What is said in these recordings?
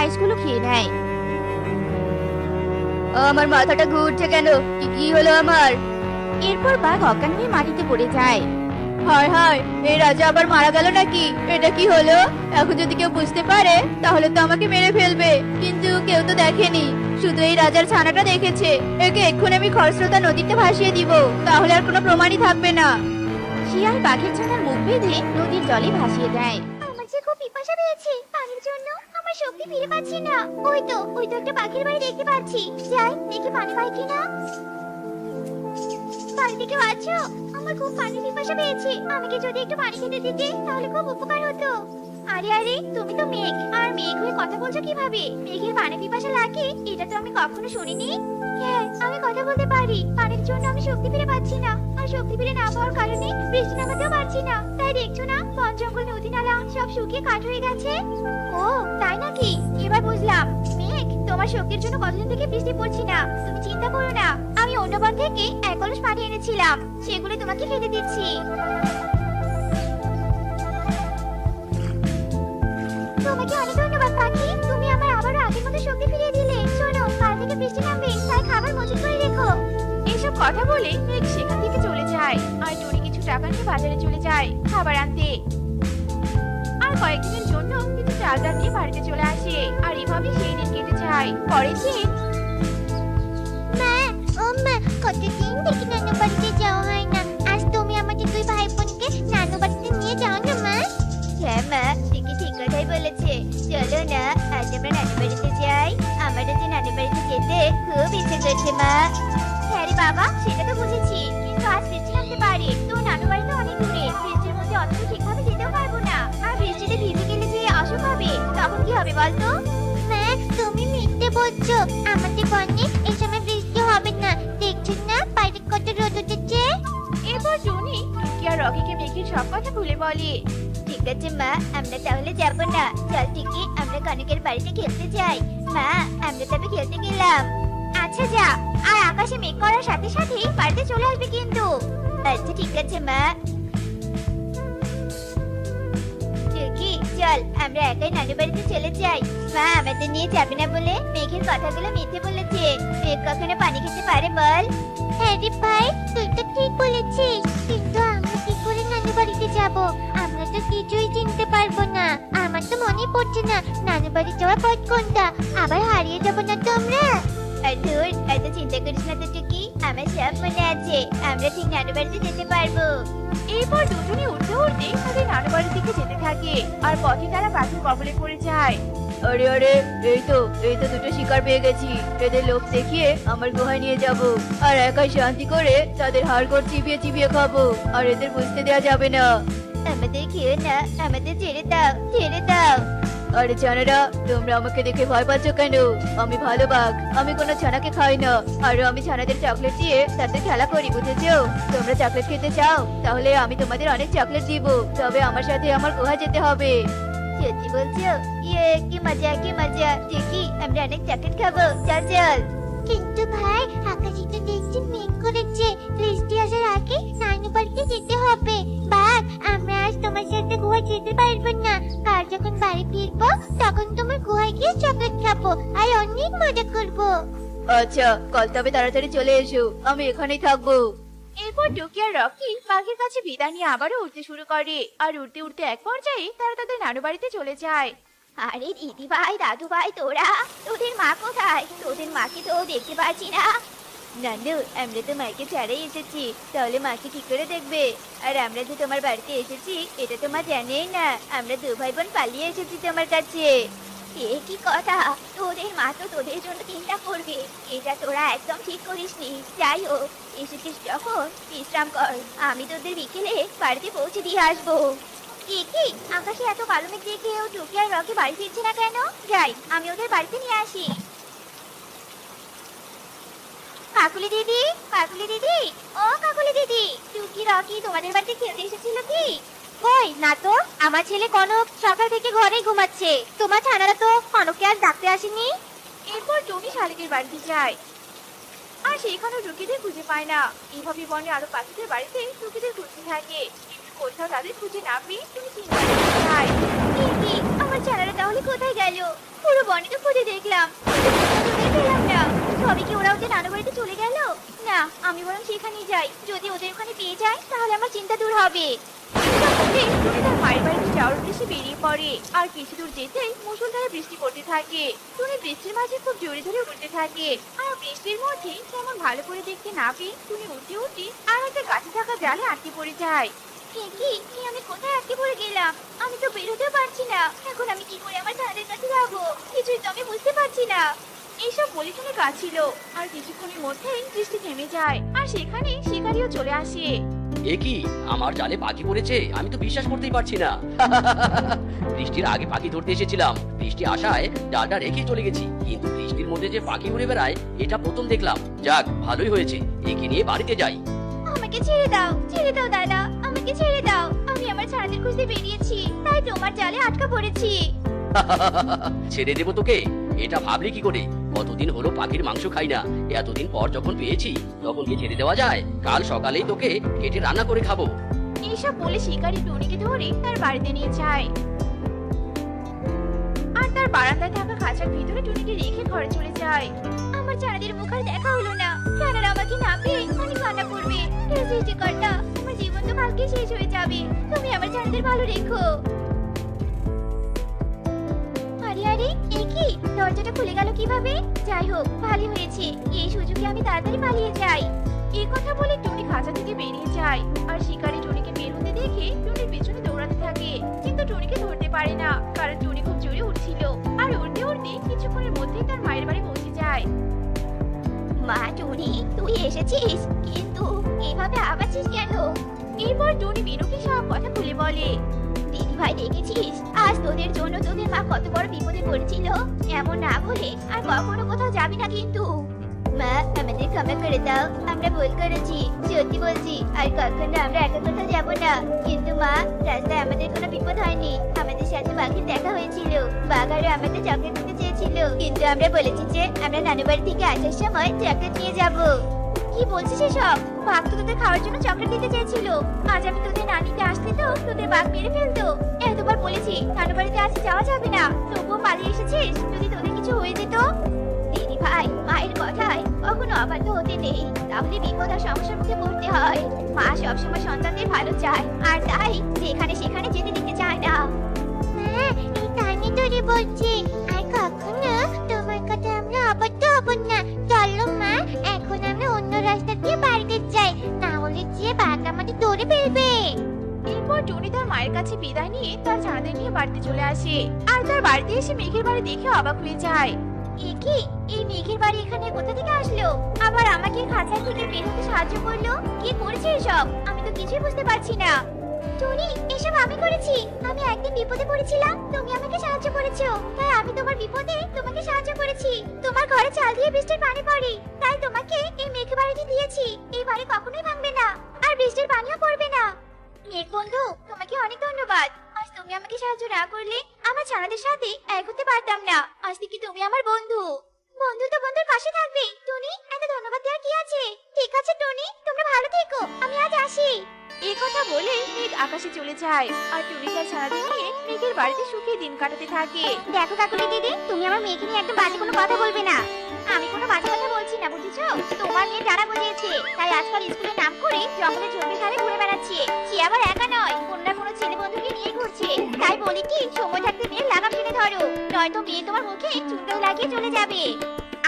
ঘাসগুলো খেয়ে নেয়। আমার মাথাটা ঘুরছে কেন? কি হলো আমার? এরপর বাঘ অজ্ঞান হয়ে মাটিতে পড়ে যায়। হায় হায়, এই রাজা আবার মারা গেল নাকি? এটা কি হলো? এখন যদি কেউ বুঝতে পারে তাহলে তো আমাকে মেরে ফেলবে, কিন্তু কেউ তো দেখেনি, শুধু এই রাজার ছানাটা দেখেছে। একে এক্ষুনি আমি খরস্রোতা নদীতে ভাসিয়ে দিব, তাহলে আর কোনো প্রমাণই থাকবে না। শিয়াল বাঘের ছানার মুখ বেঁধে নদীর জলে ভাসিয়ে দেয়। আমার যে খুব পিপাসা পেয়েছে, পানির জন্য আমার শক্তি ফিরে পাচ্ছি না। ওই তো একটা পাখির বাড়ি দেখতে পাচ্ছি, যাই দেখি পানি পাই কিনা। বাড়িতে কেউ আছো? আমার খুব পানির পিপাসা পেয়েছে, আমাকে যদি একটু পানি খেতে দিতে তাহলে খুব উপকার হতো। আরে আরে, তুমি তো মেঘ, আর মেঘ হয়ে কথা বলছো কিভাবে? মেঘের পানি পিপাসা লাগে এটা তো আমি কখনো শুনিনি। হ্যাঁ, আমি কথা বলতে পারি, পানির জন্য আমি শক্তি ফিরে পাচ্ছি না, আর শক্তি ফিরে না পাওয়ার কারণে বৃষ্টি নামাতেও পারছি না। তাই দেখছো না, বন জঙ্গল নদী নালা সব শুকিয়ে কাঠ হয়ে গেছে। ও তাই নাকি? এবার বুঝলাম। মেঘ, তোমার শক্তির জন্য কতদিন থেকে বৃষ্টি পড়ছি না, তুমি চিন্তা করো না। আমি অন্য বন থেকে এক কলস পানি এনেছিলাম, সেগুলো তোমাকে খেতে দিচ্ছি। তোমাকে অনেক ধন্যবাদ পাখি, তুমি আমার আবারও আগের মতো শক্তি ফিরিয়ে দিলে। শোনো, কাল থেকে বৃষ্টি নামবে, তাই খাবার মজুত করে রেখো। এসব কথা বলে মেঘ সেখান থেকে চলে যায়, আর টুনি কিছু টাকা নিয়ে বাজারে চলে যায় খাবার আনতে। আর কয়েকদিনের জন্য কিছু চাল ডাল নিয়ে বাড়িতে চলে আসে, আর এভাবে সেই দিন কেটে যায়। পরের দিন মা, ও মা, কতদিন থেকে নানু বাড়িতে যাওয়া হয় না, আজ তুমি আমাদের দুই ভাই বোনকে নানু বাড়িতে নিয়ে যাও না মা। হ্যাঁ মা, ঠিক কথাই বলেছে। চলো না, আজ আমরা নানু বাড়িতে যাই, আমারও যে নানু বাড়িতে যেতে খুব ইচ্ছে করছে মা। হ্যাঁ রে বাবা, সেটা তো বুঝেছি, কিন্তু আজ বৃষ্টি নামতে পারে, তো নানু বাড়িতে অনেক দূরে, বৃষ্টির মধ্যে অত ঠিকভাবে যেতেও পারবো না, আর বৃষ্টিতে ভিজে গেলে যে অসুখ হবে, তখন কি হবে বলতো? মা, তুমি মিথ্যে বলছো, আমাদের বনে এই সময় বৃষ্টি হবে না, দেখছো না বাইরে কত রোদ উঠেছে। এরপর টুনি টুকি আর রকিকে মেঘের সব কথা ভুলে বলে। ঠিক আছে মা, আমরা তাহলে যাবো না, চল ঠিকই আমরা কনকের বাড়িতে খেলতে যাই। মা, আমরা তবে খেলতে গেলাম। আচ্ছা যা, আর আকাশে মেঘ করার সাথে সাথে বাড়িতে চলে আসবে কিন্তু। আচ্ছা ঠিক আছে মা। টুকি, চল আমরা একাই নানু বাড়িতে চলে যাই। মা আমাদের নিয়ে যাবে না বলে মেঘের কথাগুলো মিথ্যে বলেছে, মেঘ কখনো পানি খেতে পারে বল? হ্যাঁ রে ভাই, তুই তো ঠিক বলেছিস, কিন্তু আমরা কি করে নানু বাড়িতে যাব? আমরা তো কিছুই চিনতে পারবো না, আমার তো মনে পড়ছে না নানু বাড়ি যাওয়ার পথ কোনটা, আবার হারিয়ে যাবো না তো আমরা। ধুর, এত চিন্তা করিস না তো টুকি, আমার সব মনে আছে, আমরা ঠিক নানু বাড়িতে যেতে পারবো। এরপর দুজনে উঠতে উঠতে তাদের নানু বাড়ির দিকে যেতে থাকে, আর পথে তারা পাখির কবলে পড়ে যায়। আরে আরে, এই তো দুটো শিকার পেয়ে গেছি, এদের লোভ দেখিয়ে আমার গুহায় নিয়ে যাব, আর একাই শান্তি করে তাদের হাড়গোড় চিবিয়ে চিবিয়ে খাবো, আর এদের বুঝতে দেওয়া যাবে না। আমাদের খেয়ে না, আমাদের ছেড়ে দাও, ছেড়ে দাও। আরে ছানারা, তোমরা আমাকে দেখে ভয় পাচ্ছ কেন? আমি ভালো বাঘ, আমি কোনো ছানাকে খাই না, আর আমি ছানাদের চকলেট দিয়ে তাদের খেলা করি, বুঝেছো? তোমরা চকলেট খেতে চাও? তাহলে আমি তোমাদের অনেক চকলেট দিব, তবে আমার সাথে আমার গুহা যেতে হবে। সত্যি বলছো? ইয়ে, কি মজা কি মজা, ঠিকই আমরা অনেক চকলেট খাবো, চল চল। কিন্তু ভাই, আকাশে তো দেখছি মেঘ করেছে, বৃষ্টি আসার আগে নানু বাড়িতে যেতে হবে। বাঘ, আমরা আজ তোমার সাথে গুহায় যেতে পারবো না, কাল যখন বাড়ি ফিরবো তখন তোমার গুহায় গিয়ে চকলেট খাবো আর অনেক মজা করবো। আচ্ছা, কাল তবে তাড়াতাড়ি চলে এসো, আমি এখানেই থাকবো। এরপর টুকি আর রকি বাঘের কাছে বিদায় নিয়ে আবারও উঠতে শুরু করে, আর উঠতে উঠতে এক পর্যায়ে তারা তাদের নানু বাড়িতে চলে যায়। আরে দিদি ভাই, দাদু ভাই, তোদের মা কোথায়? তোদের মাকে তো দেখতে পাচ্ছি না। নানু, আমরা তো মাকে ছাড়াই এসেছি, তাহলে মাকে কি করে দেখবে? আর আমরা যে তোমার বাড়িতে এসেছি এটা তো মা জানেই না, আমরা দু ভাই বোন পালিয়ে এসেছি তোমার কাছে। এ কি কথা, তোদের মা তো তোদের জন্য চিন্তা করবে, এটা তোরা একদম ঠিক করিসনি। যাই হোক, এসেছিস যখন বিশ্রাম কর, আমি তোদের বিকেলে বাড়িতে পৌঁছে দিয়ে আসবো। কি আকাশে এত কালো মেঘ দেখেও টুকি আর রকি বাড়ি ফিরছে না কেন? যাই, আমি ওদের বাড়িতে নিয়ে আসি। কাকুলি দিদি, কাকুলি দিদি, ও কাকুলি দিদি, টুকি রকি তোমাদের বাড়িতে খেলতে এসেছিল কি? কই না তো, আমার ছেলে কনক সকাল থেকে ঘরেই ঘুমাচ্ছে, তোমার ছানারা তো কনককে আর ডাকতে আসেনি। এরপর টুনি শালিকের বাড়িতে যায়, আর সেখানে টুকিদের খুঁজে পায় না। এইভাবে বনে আরো পাখিদের বাড়িতে টুকিদের খুঁজতে থাকে, কিন্তু কোথাও তাদের খুঁজে না পেয়ে তুমি চিন্তা করতে চায়। আমার ছানারা তাহলে কোথায় গেল? পুরো বনে তো তবে কি ওরা ওদের নানু বাড়িতে চলে গেল? না, আমি বরং সেখানেই যাই। যদি ওদের ওখানে পেয়ে যাই তাহলে আমার চিন্তা দূর হবে। টুনি তার মায়ের বাড়িতে যাওয়ার উদ্দেশ্যে বেরিয়ে পড়ে। আর কিছু দূর যেতেই মুষলধারে বৃষ্টি পড়তে থাকে। টুনি বৃষ্টির মাঝে খুব জোরে জোরে উঠতে থাকে। আর বৃষ্টির মধ্যে তেমন ভালো করে দেখতে না পেয়ে টুনি উঠতে উঠতে আর একটা গাছে থাকা জালে আটকে পড়ে যায়। কি আমি কোথায় আটকে পড়ে গেলাম? আমি তো বের হতে পারছি না। এখন আমি কি করে আমার ছানাদের কাছে যাবো? কিছুই তো আমি বুঝতে পারছি না। এইসব বলে টুনি কাঁদছিল। আর কিছুক্ষণের মধ্যেই বৃষ্টি থেমে যায়। আর সেখানে শিকারিও চলে আসে। এ কি, আমার জালে পাখি পড়েছে? আমি তো বিশ্বাস করতেই পারছি না। বৃষ্টির আগে পাখি ধরতে এসেছিলাম, বৃষ্টি আসায় ডালটা রেখে চলে গেছি, কিন্তু বৃষ্টির মধ্যে যে পাখি ঘুরে বেড়ায় এটা প্রথম দেখলাম। যাক, ভালোই হয়েছে, একে নিয়ে বাড়িতে যাই। আমাকে ছেড়ে দাও দাদা, আমাকে ছেড়ে দাও। আমি আমার ছানাদের খুঁজতে বেরিয়েছি, তাই তোমার জালে আটকা পড়েছি। ছেড়ে দেবো তোকে? এটা ভাবলি কি করে? কতদিন হলো পাখির মাংস খাই না, এতদিন পর যখন পেয়েছি তখন কি ছেড়ে দেওয়া যায়? কাল সকালেই তোকে কেটে রান্না করে খাবো। এইসব বলে শিকারি টুনিকে ধরে তার বাড়িতে নিয়ে যায়। আর তার বারান্দায় থাকা খাঁচার ভিতরে টুনিকে রেখে ঘরে চলে যায়। আমার ছানাদের মুখ আর দেখা হলো না। ছানারা আমাকে না পেয়ে অনেক কান্না করবে। হে সৃষ্টিকর্তা, আমার জীবন তো কালকে শেষ হয়ে যাবে। তুমি আমার ছানাদের ভালো রেখো। আরে এ কি, দরজাটা খুলে গেল কিভাবে? যাই হোক, ভালোই হয়েছে। এই সুযোগে আমি তাড়াতাড়ি পালিয়ে যাই। এই কথা বলে টুনি খাঁচা থেকে বেরিয়ে যায়। আর শিকারি টুনিকে বের হতে দেখে টুনির পিছনে দৌড়াতে থাকে, কিন্তু টুনিকে ধরতে পারে না, কারণ টুনি খুব জোরে উঠছিল। আর উঠতে উঠতে কিছুক্ষণের মধ্যেই তার মায়ের বাড়ি পৌঁছে যায়। মা টুনি, তুই এসেছিস, কিন্তু এভাবে আবাছিস কেন? এরপর টুনি বিনুকে সব কথা খুলে বলে। দিদি ভাই, দেখেছিস আজ তোদের জন্য তোদের মা কত বড় বিপদে পড়েছিল। এমন না বলে আর কখনো কোথাও যাবি না কিন্তু। মা, আমাদের ক্ষমা করে দাও, আমরা ভুল করেছি। সত্যি বলছি, আর কখনো আমরা একা কোথাও যাবো না। কিন্তু মা, রাস্তায় আমাদের কোনো বিপদ হয়নি। আমাদের সাথে বাঘের দেখা হয়েছিল। বাঘ আরো আমাদের চকলেট দিতে চেয়েছিল, কিন্তু আমরা বলেছি যে আমরা নানু বাড়ি থেকে আসার সময় চকলেট নিয়ে যাবো। কি বলছিস এসব? বাঘ তো তোদের খাওয়ার জন্য চকলেট দিতে চেয়েছিল। আজ আমি তোদের নানিতে আসতে তো তোদের বাঘ মেরে ফেলতো। এতবার বলেছি নানু বাড়িতে আজ যাওয়া যাবে না, তবুও পালিয়ে এসেছিস। যদি তোদের কিছু হয়ে যেত? দিদি ভাই, মায়ের কথায় কখনো অবাধ্য হতে নেই, তাহলে বিপদ আর সমস্যার মুখে পড়তে হয়। মা সবসময় সন্তানদের ভালো চায়, আর তাই যেখানে সেখানে যেতে দিতে চায় না। হ্যাঁ, এই টাইমে তোরে বলছি, আর কখনো তোমার কথা আমরা অবাধ্য হব না। চলো মা, এখন আমরা অন্য রাস্তা দিয়ে বাড়িতে যাই, না হলে যে বাঘ আমাদের ধরে ফেলবে। এরপর টুনি তার মায়ের কাছে বিদায় নিয়ে তার ছানাদের নিয়ে বাড়িতে চলে আসে। আর তার বাড়িতে এসে মেঘের বাড়ি দেখে অবাক হয়ে যায়। এ কি, এই মেঘের বাড়ি এখানে কোথা থেকে আসলো? আবার আমাকে খাঁচা থেকে বের হতে সাহায্য করলো? কি করেছে এসব? আমি তো কিছুই বুঝতে পারছি না। টনি, এসব আমি করেছি। আমি একদিন বিপদে পড়েছিলাম, তুমি আমাকে সাহায্য করেছো, তাই আমি তোমার বিপদে তোমাকে সাহায্য করেছি। তোমার ঘরে চাল দিয়ে বৃষ্টির পানি পড়ে, তাই তোমাকে এই মেঘ বাড়িটি দিয়েছি। এই বাড়ি কখনোই ভাঙবে না, আর বৃষ্টির পানিও পড়বে না। মেঘ বন্ধু, তোমাকে অনেক ধন্যবাদ। আজ তুমি আমাকে সাহায্য না করলে আমার ছানাদের সাথে এক হতে পারতাম না। আজ থেকে তুমি আমার বন্ধু। বন্ধু তো বন্ধুর পাশে থাকবে। টনি, এত ধন্যবাদ দেওয়ার কি আছে? ঠিক আছে টনি, তোমরা ভালো থেকো, আমি আজ আসি। এই কথা বলে মেঘ আকাশে চলে যায়। আর টুনি তার ছানাদের নিয়ে মেঘের বাড়িতে সুখে দিন কাটাতে থাকে। দেখো কাকুলি দিদি, তুমি আমার মেয়েকে নিয়ে একদম বাজে কোনো কথা বলবে না। আমি কোনো বাজে কথা বলছি না, বুঝেছো? তোমার মেয়ে টানা গজিয়েছে, তাই আজকাল স্কুলের নাম করে জঙ্গলে ঝোপের ধারে ঘুরে বেড়াচ্ছে। সে আবার একা নয়, কোনো না কোনো ছেলে বন্ধুকে নিয়ে ঘুরছে। তাই বলি কি, সময় থাকতে মেয়ের লাগাম টেনে ধরো, নয়তো মেয়ে তোমার মুখে চুনকাই লাগিয়ে চলে যাবে।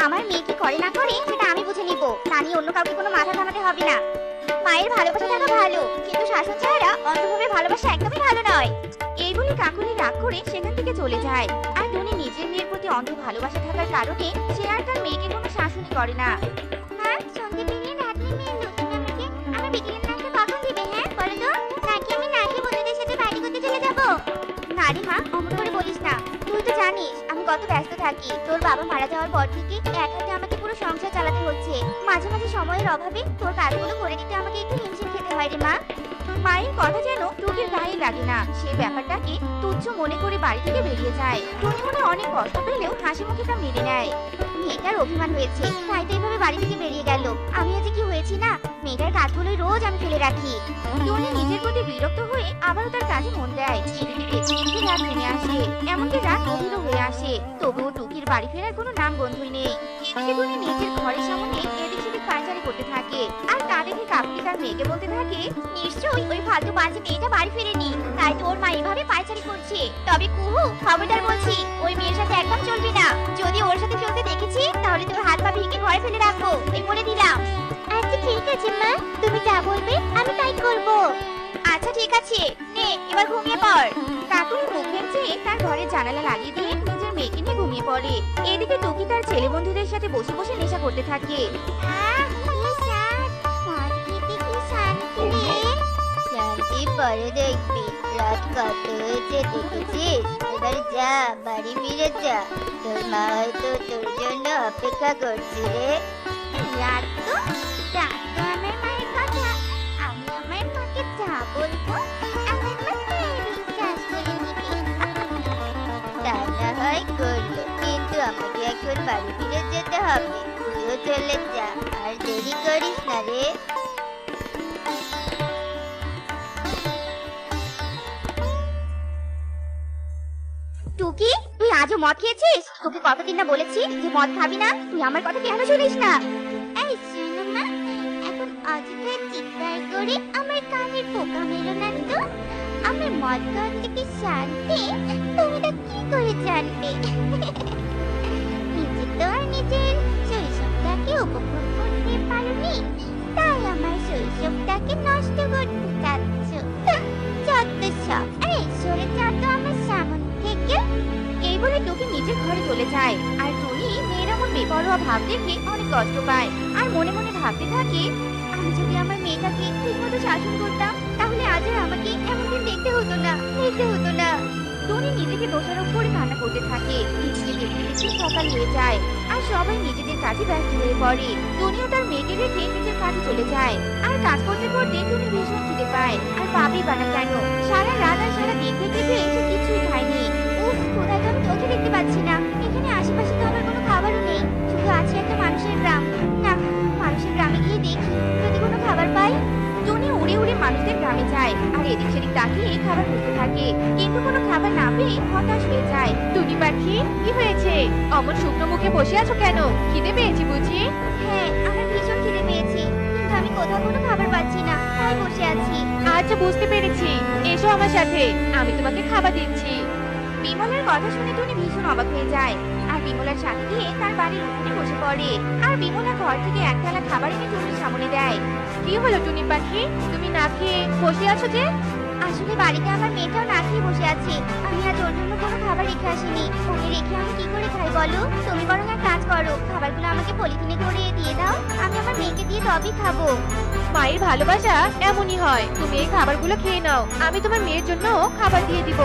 আমার মেয়ে কি করে না করে সেটা আমি বুঝে নিব, তা নিয়ে অন্য কাউকে কোনো মাথা ঘামাতে হবে না। মায়ের ভালোবাসা থাকা ভালো, কিন্তু শাসন ছাড়া অন্ধভাবে ভালোবাসা একদমই ভালো নয়। এই বলে কাকুলি রাগ করে সেখান থেকে চলে যায়। আর টুনি নিজের মেয়ের প্রতি অন্ধ ভালোবাসা থাকার কারণে সে আর তার মেয়েকে কোনো শাসনই করে না। হ্যাঁ, সন্ধে পেরিয়ে রাত্রি মেয়ে তুমি আমাকে আমার বিকেলের নামটা কখন দিবে? হ্যাঁ বলো তো, নাকি আমি নাকি বন্ধুদের সাথে পার্টি করতে চলে যাবো? না রে মা, অমন করে বলিস না। তুই তো জানিস আমি কত ব্যস্ত থাকি। তোর বাবা মারা যাওয়ার পর থেকে এক হাতে আমাকে পুরো সংসার চালাতে হচ্ছে। মাঝে মাঝে সময়ের অভাবে তোর কাজগুলো করে দিতে আমাকে একটু হিমশিম খেতে হয় রে মা। মায়ের কথা যেন টুকির গায়ে লাগে না, সে ব্যাপারটাকে তুচ্ছ মনে করে বাড়ি থেকে বেরিয়ে যায়। টুনি মনে অনেক কষ্ট পেলেও হাসি মুখে তা মেনে নেয়। মেয়েটার অভিমান হয়েছে, তাই তো এইভাবে বাড়ি থেকে বেরিয়ে গেল। আমি আজ কি হয়েছি না, মেয়েটার কাজগুলোই রোজ আমি ফেলে রাখি। টুনি নিজের প্রতি বিরক্ত হয়ে আবারও তার কাজে মন দেয়। এদিকে দেখতে রাত নেমে আসে, এমনকি রাত গভীরও হয়ে আসে, তবুও টুকির বাড়ি ফেরার কোনো নাম গন্ধই নেই। এদিকে টুনি নিজের ঘরের সামনে এদিক সেদিক পায়চারি করতে থাকে, আর তা দেখে কাকুলি তার মেয়েকে বলতে থাকে, নিশ্চয়ই ওই ফালতু বাজে মেয়েটা বাড়ি ফেরেনি, তাই তো ওর মা এভাবে পায়চারি করছে। তবে কুহু, খবরদার বলছি, ওই মেয়ের সাথে একদম চলবি না। যদি ওর সাথে চলতে দেখেছি তাহলে তোর হাত পা ভেঙে ঘরে ফেলে রাখবো, এই বলে দিলাম। আচ্ছা ঠিক আছে মা, তুমি যা বলবে আমি তাই করব। আচ্ছা ঠিক আছে, নে এবার ঘুমিয়ে পড়। কাকুলি মুখ ভেঙে তার ঘরের জানালা লাগিয়ে দিয়ে নিজের মেয়েকে নিয়ে ঘুমিয়ে পড়ে। এদিকে টুকি তার ছেলে বন্ধুদের সাথে বসে বসে নেশা করতে থাকে। শান্তি পরে দেখবি, রাত কত হয়েছে দেখেছিস? এবার যা বাড়ি ফিরে যা, তোর মা হয়তো তোর জন্য অপেক্ষা করছে রে। রাত তো আমার মায়ের কথা, আমি আমার মাকে যা বলবো আমার মা তাই বিশ্বাস করে নিবি। তা না হয় করলো, কিন্তু আমাকে এখন বাড়ি ফিরে যেতে হবে। তুইও চলে যা, আর দেরি করিস না রে। টুকি, তুই আজও মদ খেয়েছিস? তোকে কতদিন না বলেছি যে মদ খাবি না, তুই আমার কথা কেন শুনিস না? এই শোনো মা, এখন অযথা চিৎকার করে আমার কানের পোকা মেরো না তো। আমার মদ খাওয়ার থেকে শান্তি তুমি তা কি করে জানবে? নিজে তো আর নিজের শৈশবটাকে উপভোগ করতে পারোনি, তাই আমার শৈশবটাকে নষ্ট করতে চাচ্ছ। যত সব, এই সরে যা তো আমার সামনে থেকে। এই বলে টুকি নিজের ঘরে চলে যায়, আর টুনি মেয়ের এমন বেপরোয়া ভাব দেখে অনেক কষ্ট পায়, আর মনে মনে ভাবতে থাকে, আমি যদি আমার মেয়েটাকে ঠিকমতো শাসন করতাম তাহলে আজ আর আমাকে এমন দিন দেখতে হতো না, দেখতে হতো না। টুনি নিজেকে দোষারোপ করে কান্না করতে থাকে। এদিকে দেখতে দেখতে সকাল হয়ে যায়, আর সবাই নিজেদের কাজে ব্যস্ত হয়ে পড়ে। টুনিও তার মেয়েকে রেখে নিজের কাজে চলে যায়। আর কাজ করতে করতে টুনি ভীষণ খিদে পায়, আর পাবেই বা না কেন, সারা রাত আর সারা দিন থেকে এসে কিছুই খায়নি। উফ, কোথায় তো আমি চোখে দেখতে পাচ্ছি না। এখানে আশেপাশে তো আমার কোনো খাবারও নেই, শুধু আছে একটা মানুষের গ্রাম। না, মানুষের গ্রামে গিয়ে দেখি যদি কোনো খাবার পাই। টুনি উড়ে উড়ে মানুষদের গ্রামে যায়, আর এদিক সেদিক তাকিয়ে খাবার খুঁজতে থাকে, কিন্তু কোনো খাবার না পেয়ে হতাশ হয়ে যায়। টুনি পাখি, কি হয়েছে? অমন শুকনো মুখে বসে আছো কেন? খিদে পেয়েছি বুঝি? হ্যাঁ, আমার ভীষণ খিদে পেয়েছে, কিন্তু আমি কোথাও কোনো খাবার পাচ্ছি না, তাই বসে আছি। আচ্ছা বুঝতে পেরেছি, এসো আমার সাথে, আমি তোমাকে খাবার দিচ্ছি। বিমলার কথা শুনে টুনি ভীষণ অবাক হয়ে যায়, আর বিমলার সাথে গিয়ে তার বাড়ির উঠোনে বসে পড়ে। আর বিমলা ঘর থেকে এক থালা খাবার এনে টুনির সামনে দেয়। কি হলো টুনি পাখি, তুমি না খেয়ে বসে আছো যে? আসলে বাড়িতে আমার মেয়েটাও না খেয়ে বসে আছে, আমি আজ ওর জন্য কোনো খাবার রেখে আসিনি। ওকে রেখে আমি কি করে খাই বলো? তুমি বরং এক কাজ করো, খাবারগুলো আমাকে পলিথিনে করে দিয়ে দাও, আমি আমার মেয়েকে দিয়ে তবেই খাবো। মায়ের ভালোবাসা এমনই হয়, তুমি এই খাবারগুলো খেয়ে নাও, আমি তোমার মেয়ের জন্য খাবার দিয়ে দিব।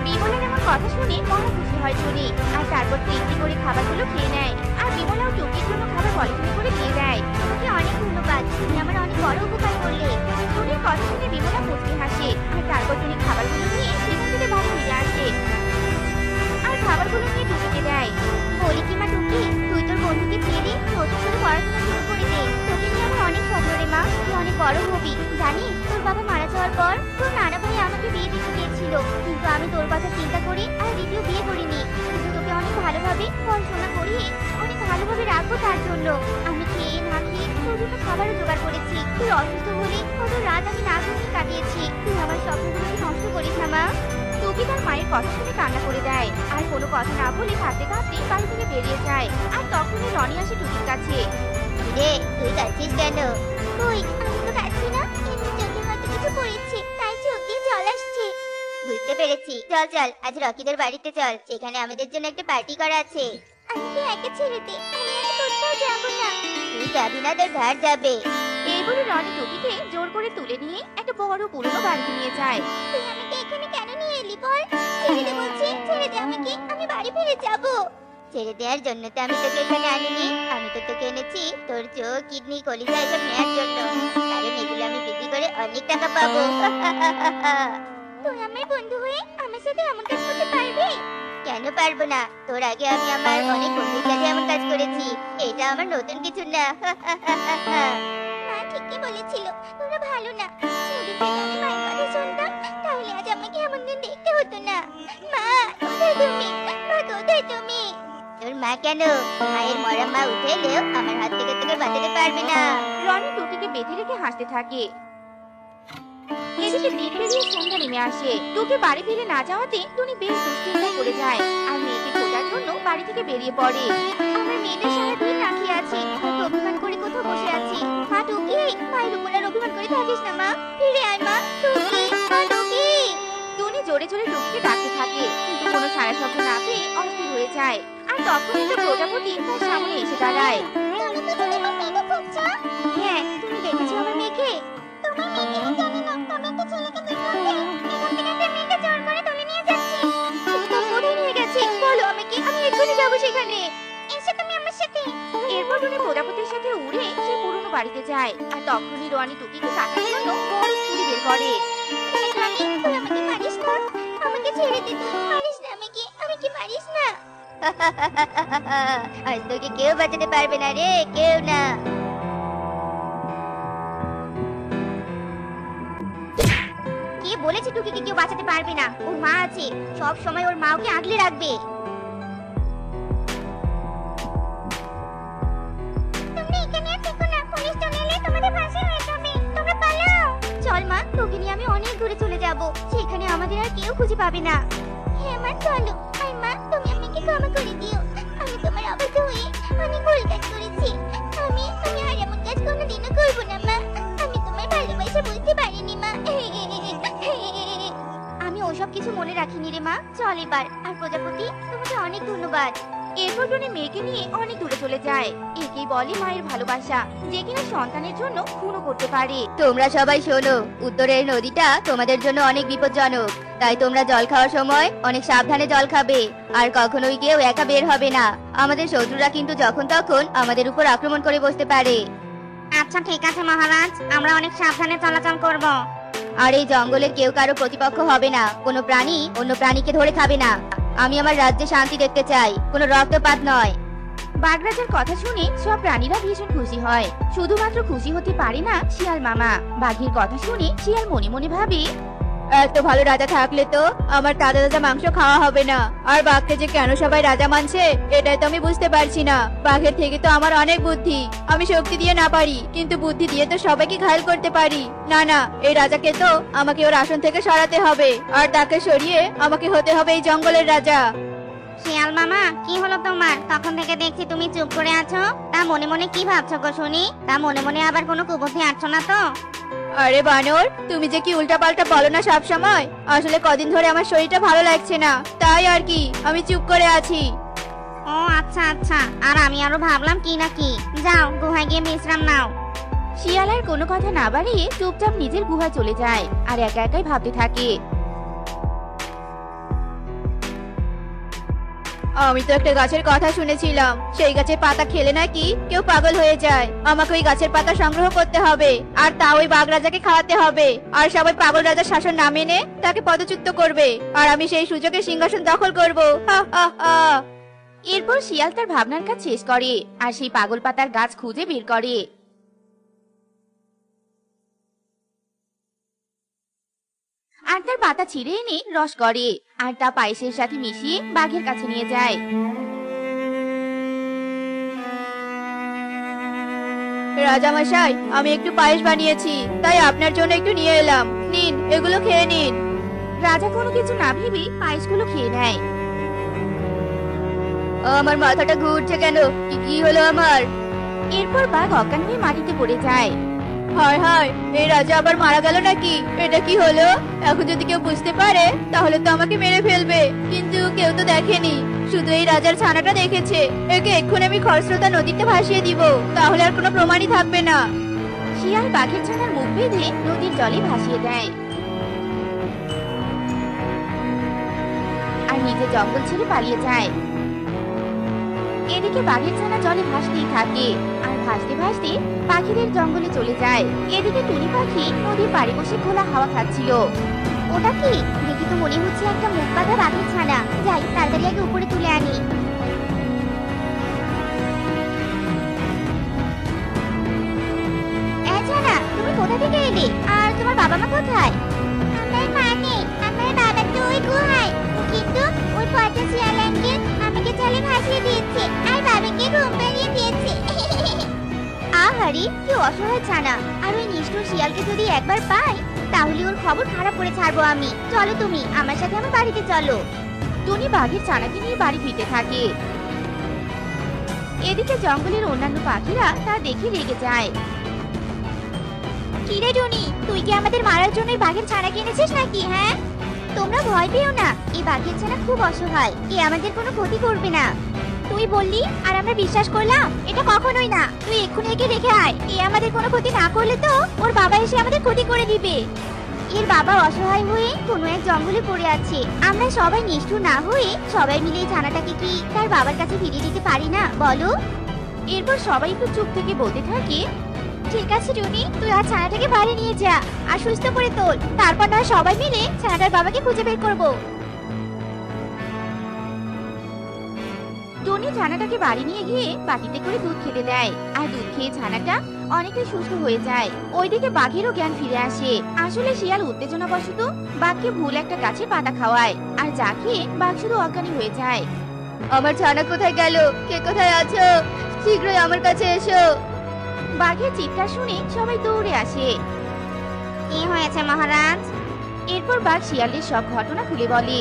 বিমলার এমন কথা শুনে মহা খুশি হয় টুনি, আর তারপর তৃপ্তি করে খাবারগুলো খেয়ে নেয়। আর বিমলাও টুকির জন্য খাবার পলিথিনে করে দিয়ে দেয়। তোমাকে অনেক ধন্যবাদ, তুমি আমার অনেক বড় উপকার করলে। টুনির কথা শুনে বিমলা মুচকি হাসে, আর তারপর টুনি খাবারগুলো নিয়ে সেখান থেকে বাড়ি ফিরে আসে, আর খাবারগুলো নিয়ে টুকিকে দেয়। বলি কি মা টুকি, তুই তোর বন্ধুকে ছেড়ে দে, নতুন করে পড়াশোনা শুরু করে দে। তোকে নিয়ে আমার অনেক স্বপ্ন রে মা, তুই অনেক বড় হবি। জানিস, তোর বাবা মারা যাওয়ার পর তোর নানা ভাই আমাকে বিয়ে দিতে চেয়েছিল, কিন্তু আমি তোর কথা চিন্তা করি আর দ্বিতীয় বিয়ে করিনি। কিন্তু তোকে অনেক ভালোভাবে পড়াশোনা করিয়ে অনেক ভালোভাবে রাখবো, তার জন্য আমি খেয়ে না খেয়ে তোর জন্য খাবারও জোগাড় করেছি। তুই অসুস্থ হলে কত রাত আমি না ঘুমিয়ে কাটিয়েছি। তুই আমার স্বপ্নগুলোকে নষ্ট করিস না মা। টুকি তার মায়ের কথা শুনে কান্না করে দেয়, আর কোনো কথা না বলে কাঁদতে কাঁদতে বাড়ি থেকে বেরিয়ে যায়। আর তখনই রনি আসে টুকির কাছে। রে, তুই কাঁদছিস কেন? কই, আমি তো কাঁদছি না, এমনি চোখে হয়তো কিছু পড়েছে, তাই চোখ দিয়ে জল আসছে। বুঝতে পেরেছি, চল চল, আজ রকিদের বাড়িতে চল, সেখানে আমাদের জন্য একটা পার্টি করা আছে। আমাকে একা ছেড়ে দে, আমি আর কোথাও যাব না। তুই যাবি না, তোর ভার যাবে। এই বলে রনি টুকিকে জোর করে তুলে নিয়ে একটা বড় পুরনো বাড়িতে নিয়ে যায়। তুই আমাকে এখানে কেন নিয়ে এলি বল? ছেড়ে দে বলছি, ছেড়ে দে আমাকে, আমি বাড়ি ফিরে যাব। ছেড়ে দেওয়ার জন্য তো আমি তোকে এখানে আনিনি। আমি তো তোকে এনেছি তোর চোখ, কিডনি, কলিজা এসব নেওয়ার জন্য, কারণ এগুলো আমি বিক্রি করে অনেক টাকা পাবো। তুই আমার বন্ধু হয়ে আমার সাথে এমন কাজ করতে পারবি? কেন পারবো না? তোর আগে আমি আমার অনেক বন্ধুর সাথে এমন কাজ করেছি। এটা আমার নতুন কিছু না। মা ঠিকই বলেছিল, তোরা ভালো না। যদি আমি মায়ের কথা শুনতাম তাহলে আজ আমাকে এমন দিন দেখতে হতো না। মা কোথায় তুমি? মা কোথায় তুমি? তোর মা কেন? মায়ের মরা মা উঠে এলেও আমার হাত থেকে তোকে বাঁচাতে পারবে না। রনি টুকিকে বেঁধে রেখে হাসতে থাকে। এদিকে দিন পেরিয়ে সন্ধ্যা নেমে আসে। টুকি বাড়ি ফিরে না যাওয়াতে টুনি বেশ দুশ্চিন্তায় পড়ে যায় আর মেয়েকে খোঁজার জন্য বাড়ি থেকে বেরিয়ে পড়ে। আমার মেয়েটা সারাদিন রাখিয়ে আছি, আমি অভিমান করে কোথাও বসে আছি। মা টুকি, মায়ের উপর আর অভিমান করে থাকিস না মা। ফিরে আয় মা। টুকি, মা টুকি। টুনি জোরে জোরে টুকিকে ডাকতে থাকে, কিন্তু কোনো সাড়া শব্দ না পেয়ে অস্থির হয়ে যায়। আর তখনই তো প্রজাপতি তার সামনে এসে দাঁড়ায়। তুমি কি আমার মেয়েকে খুঁজছো? হ্যাঁ, তুমি দেখেছো আমার মেয়েকে? তোমার মেয়েকে আমি জানি না, তুমি একটা ছেলেকে দেখলাম যে এখান থেকে একটা মেয়েকে জোর করে তুলে নিয়ে যাচ্ছে। তুমি তো কোথায় নিয়ে গেছে বলো আমাকে, আমি এক্ষুনি যাবো সেখানে। এসো তুমি আমার সাথে। এরপর টুনি প্রজাপতির সাথে উড়ে সে পুরনো বাড়িতে যায়। আর তখনই রনি টুকিকে কাটার জন্য বড় ছুরি বের করে। দেখ রানী, তুই আমাকে মারিস না। আমাকে ছেড়ে দে, তুই মারিস না আমাকে, আমাকে মারিস না। আজ তোকে কেউ বাঁচাতে পারবে না রে, কেউ না। কে বলেছে টুকিকে কেউ বাঁচাতে পারবে না? ওর মা আছে, সব সময় ওর মা ওকে আগলে রাখবে। তোমরা এখানে আর থেকো না, পুলিশ চলে এলে তোমাদের ফাঁসি হয়ে যাবে। তোমরা পালাও। চল মা, তোকে নিয়ে আমি অনেক দূরে চলে যাব, সেখানে আমাদের আর কেউ খুঁজে পাবে না। হ্যাঁ মা চলো। আর মা, তুমি আমাকে ক্ষমা করে দিও। আমি তোমার অবাধ্য হয়ে অনেক ভুল কাজ করেছি। আমি আর এমন কাজ কোনোদিনও করবো না মা। আমি তোমার ভালোবাসা বুঝতে পারিনি মা। আমি ওসব কিছু মনে রাখিনি রে মা। চল এবার। আর প্রজাপতি, তোমাকে অনেক ধন্যবাদ। এরপর টুনি মেয়েকে নিয়ে অনেক দূরে চলে যায়। একেই বলে মায়ের ভালোবাসা, যে কিনা সন্তানের জন্য খুনও করতে পারে। তোমরা সবাই শোনো, উত্তরের নদীটা তোমাদের জন্য অনেক বিপজ্জনক। তাই তোমরা জল খাওয়ার সময় অনেক সাবধানে জল খাবে, আর কখনোই কেউ একা বের হবে না। আমাদের শত্রুরা কিন্তু যখন তখন আমাদের উপর আক্রমণ করে বসতে পারে। আচ্ছা ঠিক আছে মহারাজ, আমরা অনেক সাবধানে চলাচল করব। আর এই জঙ্গলের কেউ কারো প্রতিপক্ষ হবে না। কোনো প্রাণী অন্য প্রাণীকে ধরে খাবে না। আমি আমার রাজ্যে শান্তি দেখতে চাই, কোনো রক্তপাত নয়। বাঘরাজার কথা শুনে সব প্রাণীরা ভীষণ খুশি হয়। শুধুমাত্র খুশি হতে পারে না শিয়াল মামা। বাঘের কথা শুনে শিয়াল মনে মনে ভাবে, এত ভালো রাজা থাকলে তো আমার তাজা তাজা মাংস খাওয়া হবে না। আর বাঘকে যে কেন সবাই রাজা মানছে এটাই তো আমি বুঝতে পারছি না। বাঘের থেকে তো আমার অনেক বুদ্ধি। আমি শক্তি দিয়ে না পারি, কিন্তু বুদ্ধি দিয়ে তো সবাইকে ঘায়েল করতে পারি। না না, এই রাজাকে তো আমাকে ওর আসন থেকে সরাতে হবে, আর তাকে সরিয়ে আমাকে হতে হবে এই জঙ্গলের রাজা। শিয়াল মামা, কি হলো তোমার? তখন থেকে দেখছি তুমি চুপ করে আছো। তা মনে মনে কি ভাবছো গো শুনি? তা মনে মনে আবার কোনো কুবুদ্ধি আছো না তো? আরে বানর, তুমি যে কি উল্টাপাল্টা বলো না সব সময়। আসলে কদিন ধরে আমার শরীরটা ভালো লাগছে না, তাই আর কি আমি চুপ করে আছি। ও আচ্ছা আচ্ছা, আর আমি আরো ভাবলাম কি না কি। যাও গুহায় গিয়ে বিশ্রাম নাও। শিয়াল আর কোনো কথা না বাড়িয়ে চুপচাপ নিজের গুহায় চলে যায় আর একা একাই ভাবতে থাকে। আমি তো একটা গাছের কথা শুনেছিলাম, সেই গাছের পাতা খেলে নাকি কেউ পাগল হয়ে যায়। আমাকে ওই গাছের পাতা সংগ্রহ করতে হবে, আর তা ওই বাঘ রাজাকে খাওয়াতে হবে। আর সবাই পাগল রাজার শাসন না মেনে তাকে পদচ্যুত করবে, আর আমি সেই সুযোগে সিংহাসন দখল করব। হা হা হা। এরপর শিয়াল তার ভাবনার কাজ শেষ করে আর সেই পাগল পাতার গাছ খুঁজে বের করে। আর তার পাতা ছিঁড়ে এনে রস করে আর তা পায়েসের সাথে মিশিয়ে বাঘের কাছে নিয়ে যায়। রাজামশাই, আমি একটু পায়েস বানিয়েছি, তাই আপনার জন্য একটু নিয়ে এলাম। নিন, এগুলো খেয়ে নিন। রাজা কোনো কিছু না ভেবে পায়েসগুলো খেয়ে নেয়। আমার মাথাটা ঘুরছে কেন? কি হলো আমার? এরপর বাঘ অজ্ঞান হয়ে মাটিতে পড়ে যায়। হায় হায়, এই রাজা আবার মারা গেল নাকি? এটা কি হলো? এখন যদি কেউ বুঝতে পারে তাহলে তো আমাকে মেরে ফেলবে, কিন্তু কেউ তো দেখেনি, শুধু এই রাজার ছানাটা দেখেছে। একে এক্ষুনি আমি খরস্রোতা নদীতে ভাসিয়ে দিব, তাহলে আর কোনো প্রমাণই থাকবে না। শিয়াল বাঘের ছানার মুখ বেঁধে নদীর জলে ভাসিয়ে দেয় আর নিজে জঙ্গল ছেড়ে পালিয়ে যায়। এদিকে বাঘের ছানা জলে ভাসতেই থাকে আর ভাসতে ভাসতে পাখিদের জঙ্গলে চলে যায়। এদিকে টুনি পাখি নদীর পাড়ে বসে খোলা হাওয়া খাচ্ছিল। ওটা কি? দেখি তো মনে হচ্ছে একটা মুখ বাঁধা বাঘের ছানা। যাই, তাড়াতাড়ি আগে উপরে তুলে আনি। এই ছানা, তুমি কোথা থেকে এলে? আর তোমার বাবা মা কোথায়? আমার মা নেই, আমার বাবা তো ওই গুহায়। কিন্তু ওই পচা শিয়াল আঙ্কেল আমাকে জলে ভাসিয়ে দিয়েছে আর বাবাকে ঘুম পাড়িয়ে দিয়েছে। আহারে, কি অসহায় ছানা। আর ওই নিষ্ঠুর শিয়ালকে যদি একবার পাই তাহলে ওর খবর খারাপ করে ছাড়বো আমি। চলো তুমি আমার সাথে আমার বাড়িতে চলো। টুনি বাঘের ছানাকে নিয়ে বাড়ি ফিরতে থাকে। এদিকে জঙ্গলের অন্যান্য পাখিরা তা দেখে রেগে যায়। কিরে টুনি, তুই কি আমাদের মারার জন্য এই বাঘের ছানা কিনেছিস নাকি? হ্যাঁ, তোমরা ভয় পেও না, এই বাঘের ছানা খুব অসহায়, এ আমাদের কোনো ক্ষতি করবে না। তুই বললি আর আমরা বিশ্বাস করলাম? এটা কখনোই না। তুই এক্ষুনি একে রেখে আয়। এ আমাদের কোনো ক্ষতি না করলে তো ওর বাবা এসে আমাদের ক্ষতি করে দিবে। এর বাবা অসহায় হয়ে কোনো এক জঙ্গলে পড়ে আছে। আমরা সবাই নিষ্ঠুর না হয়ে সবাই মিলে এই ছানাটাকে কি তার বাবার কাছে ফিরিয়ে দিতে পারি না বলো? এরপর সবাই একটু চুপ থেকে বলতে থাকে। ঠিক আছে টুনি, তুই আর ছানাটাকে বাইরে নিয়ে যা আর সুস্থ করে তোল। তারপর না সবাই মিলে ছানাটার বাবাকে খুঁজে বের করবো। টুনি ছানাটাকে বাড়ি নিয়ে গিয়ে বাটিতে করে দুধ খেতে দেয় আর দুধ খেয়ে ছানাটা অনেকটাই সুস্থ হয়ে যায়। ওইদিকে বাঘেরও জ্ঞান ফিরে আসে। আসলে শিয়াল উত্তেজনাবশত বাঘকে ভুল একটা গাছে পাতা খাওয়ায় আর যা খেয়ে বাঘ শুধু অজ্ঞানী হয়ে যায়। আমার ছানা কোথায় গেল? কে কোথায় আছো? শীঘ্রই আমার কাছে এসো। বাঘের চিৎকার শুনে সবাই দৌড়ে আসে। কি হয়েছে মহারাজ? এরপর বাঘ শিয়ালের সব ঘটনা খুলে বলে।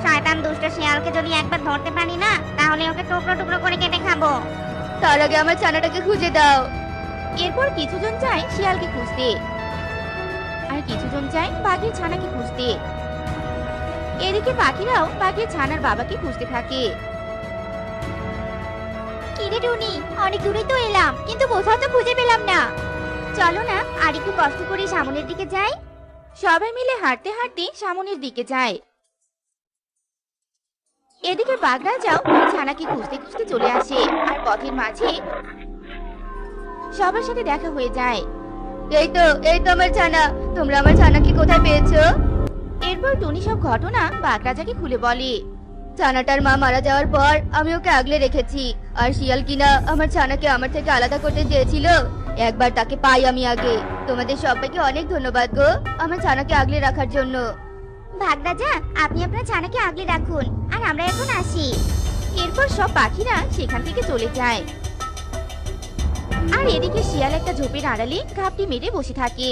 শয়তান দুষ্ট শিয়ালকে যদি একবার ধরতে পারি না তাহলে ওকে টুকরো টুকরো করে কেটে খাবো। তার আগে আমার ছানাটাকে খুঁজে দাও। এরপর কিছুজন যায় শিয়ালকে খুঁজতে আর কিছুজন যায় বাঘের ছানাকে খুঁজতে। এদিকে পাখিরাও বাঘের ছানার বাবাকে খুঁজতে থাকে। কিরে টুনি, অনেক দূরে তো এলাম কিন্তু কোথাও তো খুঁজে পেলাম না। চলো না আর একটু কষ্ট করে সামনের দিকে যাই। সবাই মিলে হাঁটতে হাঁটতে সামনের দিকে যায়। এদিকে বাঘ রাজাও ছানাকে খুঁজতে খুঁজতে চলে আসে আর পথের মাঝে সবার সাথে দেখা হয়ে যায়। এই তো আমার ছানা। তোমরা আমার ছানাকে কোথায় পেয়েছো? এরপর টুনি সব ঘটনা বাঘ রাজাকে খুলে বলে। ছানাটার মা মারা যাওয়ার পর আমি ওকে আগলে রেখেছি আর শিয়াল কিনা আমার ছানাকে আমার থেকে আলাদা করতে চেয়েছিল। একবার তাকে পাই আমি আগে। তোমাদের সবাইকে অনেক ধন্যবাদ গো আমার ছানাকে আগলে রাখার জন্য। ভাগ রাজা, আপনি আপনার ছানাকে আগলে রাখুন আর আমরা এখন আসি। এরপর সব পাখিরা সেখান থেকে চলে যায় আর এদিকে শিয়াল একটা ঝোপের আড়ালে ঘাপটি মেরে বসে থাকে।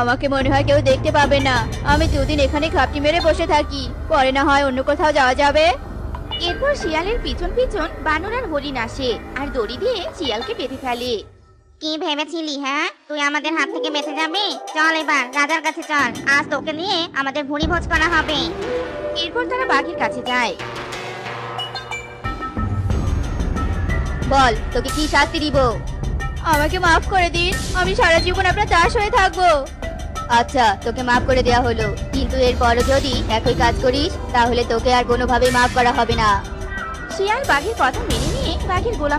আমাকে মনে হয় কেউ দেখতে পাবে না। আমি দুদিন এখানে ঘাপটি মেরে বসে থাকি, পরে না হয় অন্য কোথাও যাওয়া যাবে। এরপর শিয়ালের পিছন পিছন বানর আর হরিণ আসে আর দড়ি দিয়ে শিয়ালকে বেঁধে ফেলে। কি ভেবেছিলি? হ্যাঁ, তুই আমাদের হাত থেকে বেঁচে যাবি? চল এবার রাজার কাছে চল, আজ তোকে নিয়ে আমাদের ভুঁড়ি ভোজ করা হবে। এরপর তারা বাঘের কাছে যায়। বল তোকে কি শাস্তি দিব? আমাকে মাফ করে দিন, আমি সারা জীবন আপনার দাস হয়ে থাকবো। আচ্ছা, তোকে মাফ করে দেয়া হলো, কিন্তু এরপরও যদি একই কাজ করিস তাহলে তোকে আর কোনোভাবেই মাফ করা হবে না। শিয়াল বাঘের কথা মেনে নিয়ে বাঘের গোলাম